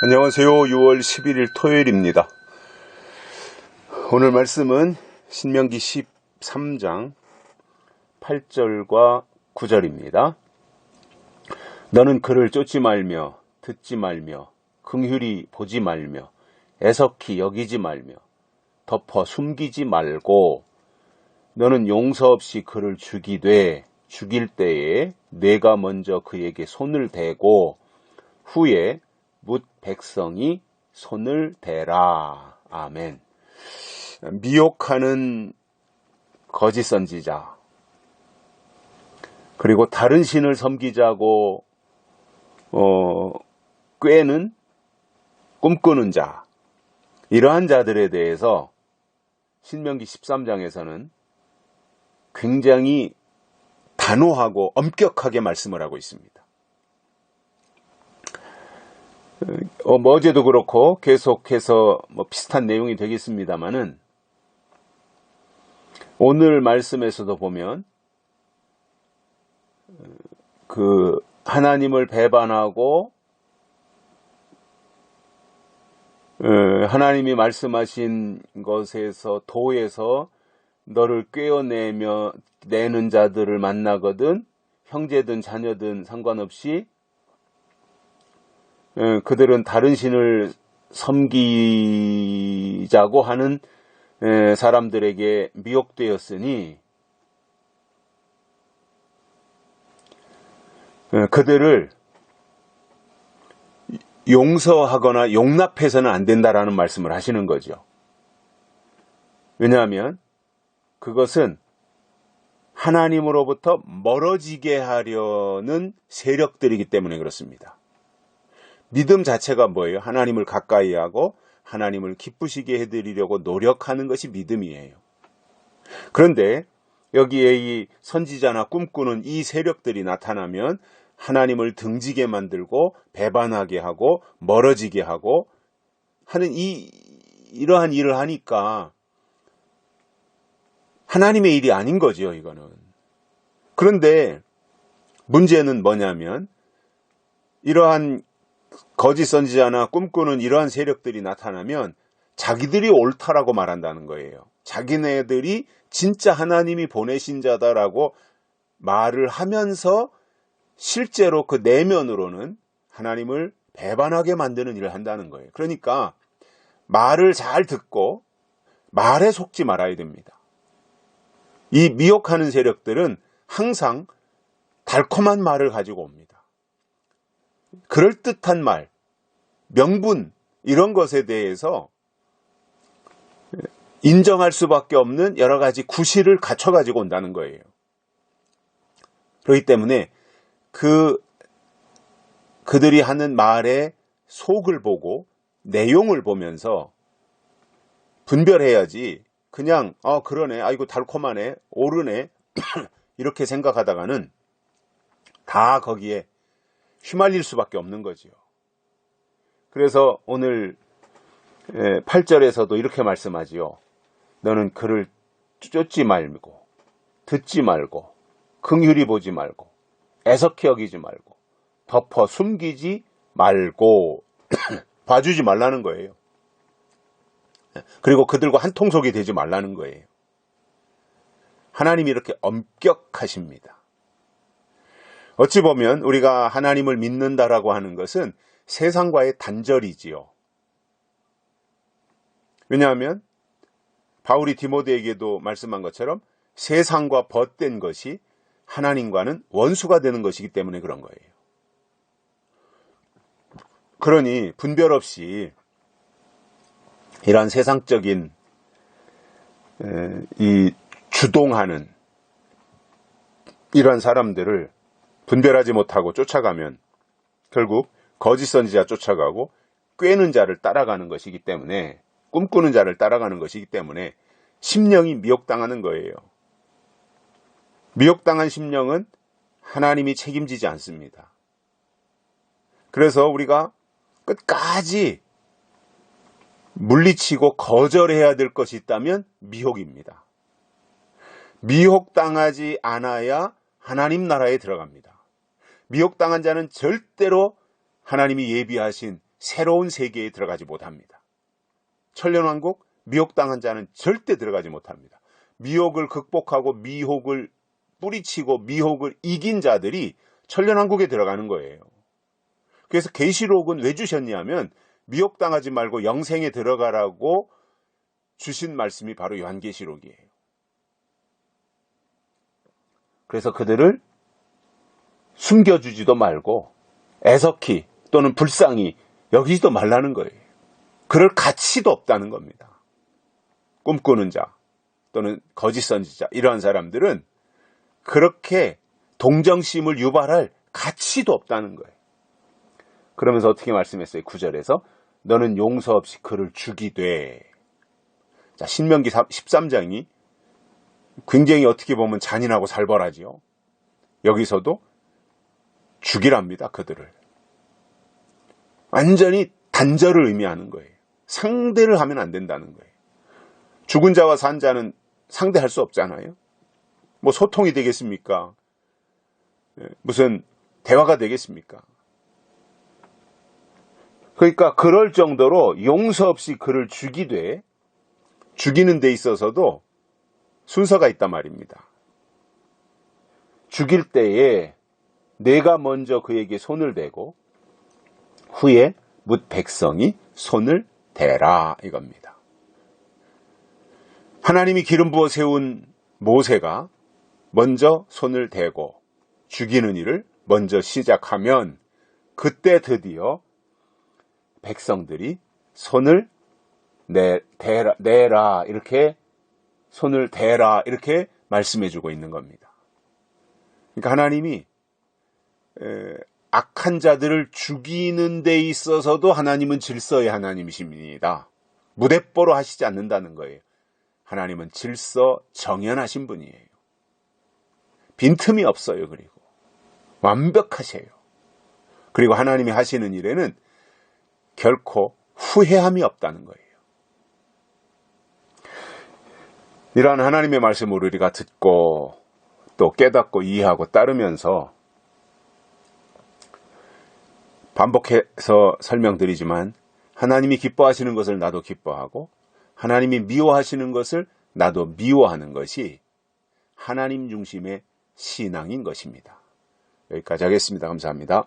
안녕하세요. 6월 11일 토요일입니다. 오늘 말씀은 신명기 13장 8절과 9절입니다. 너는 그를 쫓지 말며 듣지 말며 긍휼히 보지 말며 애석히 여기지 말며 덮어 숨기지 말고 너는 용서 없이 그를 죽이되 죽일 때에 내가 먼저 그에게 손을 대고 후에 뭇 백성이 손을 대라. 아멘. 미혹하는 거짓 선지자, 그리고 다른 신을 섬기자고 꾀는 꿈꾸는 자, 이러한 자들에 대해서 신명기 13장에서는 굉장히 단호하고 엄격하게 말씀을 하고 있습니다. 어제도 그렇고 계속해서 비슷한 내용이 되겠습니다만은 오늘 말씀에서도 보면 그 하나님을 배반하고 하나님이 말씀하신 것에서 도에서 너를 꿰어내며 내는 자들을 만나거든 형제든 자녀든 상관없이 그들은 다른 신을 섬기자고 하는 사람들에게 미혹되었으니 그들을 용서하거나 용납해서는 안 된다라는 말씀을 하시는 거죠. 왜냐하면 그것은 하나님으로부터 멀어지게 하려는 세력들이기 때문에 그렇습니다. 믿음 자체가 뭐예요? 하나님을 가까이 하고 하나님을 기쁘시게 해드리려고 노력하는 것이 믿음이에요. 그런데 여기에 이 선지자나 꿈꾸는 이 세력들이 나타나면 하나님을 등지게 만들고 배반하게 하고 멀어지게 하고 하는 이러한 일을 하니까 하나님의 일이 아닌 거죠, 이거는. 그런데 문제는 뭐냐면 이러한 거짓 선지자나 꿈꾸는 이러한 세력들이 나타나면 자기들이 옳다라고 말한다는 거예요. 자기네들이 진짜 하나님이 보내신 자다라고 말을 하면서 실제로 그 내면으로는 하나님을 배반하게 만드는 일을 한다는 거예요. 그러니까 말을 잘 듣고 말에 속지 말아야 됩니다. 이 미혹하는 세력들은 항상 달콤한 말을 가지고 옵니다. 그럴듯한 말, 명분 이런 것에 대해서 인정할 수밖에 없는 여러 가지 구실을 갖춰가지고 온다는 거예요. 그렇기 때문에 그들이 하는 말의 속을 보고 내용을 보면서 분별해야지 그냥 그러네, 아이고 달콤하네, 옳으네 이렇게 생각하다가는 다 거기에 휘말릴 수밖에 없는 거지요. 그래서 오늘 8절에서도 이렇게 말씀하지요. 너는 그를 쫓지 말고 듣지 말고 긍휼히 보지 말고 애석히 여기지 말고 덮어 숨기지 말고 봐주지 말라는 거예요. 그리고 그들과 한 통속이 되지 말라는 거예요. 하나님이 이렇게 엄격하십니다. 어찌 보면 우리가 하나님을 믿는다라고 하는 것은 세상과의 단절이지요. 왜냐하면 바울이 디모데에게도 말씀한 것처럼 세상과 벗된 것이 하나님과는 원수가 되는 것이기 때문에 그런 거예요. 그러니 분별 없이 이러한 세상적인 이 주동하는 이러한 사람들을 분별하지 못하고 쫓아가면 결국 거짓 선지자 쫓아가고 꾀는 자를 따라가는 것이기 때문에 꿈꾸는 자를 따라가는 것이기 때문에 심령이 미혹당하는 거예요. 미혹당한 심령은 하나님이 책임지지 않습니다. 그래서 우리가 끝까지 물리치고 거절해야 될 것이 있다면 미혹입니다. 미혹당하지 않아야 하나님 나라에 들어갑니다. 미혹당한 자는 절대로 하나님이 예비하신 새로운 세계에 들어가지 못합니다. 천년왕국 미혹당한 자는 절대 들어가지 못합니다. 미혹을 극복하고 미혹을 뿌리치고 미혹을 이긴 자들이 천년왕국에 들어가는 거예요. 그래서 계시록은 왜 주셨냐면 미혹당하지 말고 영생에 들어가라고 주신 말씀이 바로 요한계시록이에요. 그래서 그들을 숨겨주지도 말고 애석히 또는 불쌍히 여기지도 말라는 거예요. 그럴 가치도 없다는 겁니다. 꿈꾸는 자 또는 거짓 선지자 이러한 사람들은 그렇게 동정심을 유발할 가치도 없다는 거예요. 그러면서 어떻게 말씀했어요? 9절에서 너는 용서 없이 그를 죽이되. 자, 신명기 13장이 굉장히 어떻게 보면 잔인하고 살벌하지요. 여기서도 죽이랍니다. 그들을. 완전히 단절을 의미하는 거예요. 상대를 하면 안 된다는 거예요. 죽은 자와 산 자는 상대할 수 없잖아요. 뭐 소통이 되겠습니까? 무슨 대화가 되겠습니까? 그러니까 그럴 정도로 용서 없이 그를 죽이되, 죽이는 데 있어서도 순서가 있단 말입니다. 죽일 때에 내가 먼저 그에게 손을 대고 후에 뭇 백성이 손을 대라 이겁니다. 하나님이 기름 부어 세운 모세가 먼저 손을 대고 죽이는 일을 먼저 시작하면 그때 드디어 백성들이 손을 내라 이렇게 손을 대라 이렇게 말씀해주고 있는 겁니다. 그러니까 하나님이 악한 자들을 죽이는 데 있어서도 하나님은 질서의 하나님이십니다. 무대뽀로 하시지 않는다는 거예요. 하나님은 질서 정연하신 분이에요. 빈틈이 없어요. 그리고 완벽하세요. 그리고 하나님이 하시는 일에는 결코 후회함이 없다는 거예요. 이러한 하나님의 말씀을 우리가 듣고 또 깨닫고 이해하고 따르면서 반복해서 설명드리지만 하나님이 기뻐하시는 것을 나도 기뻐하고 하나님이 미워하시는 것을 나도 미워하는 것이 하나님 중심의 신앙인 것입니다. 여기까지 하겠습니다. 감사합니다.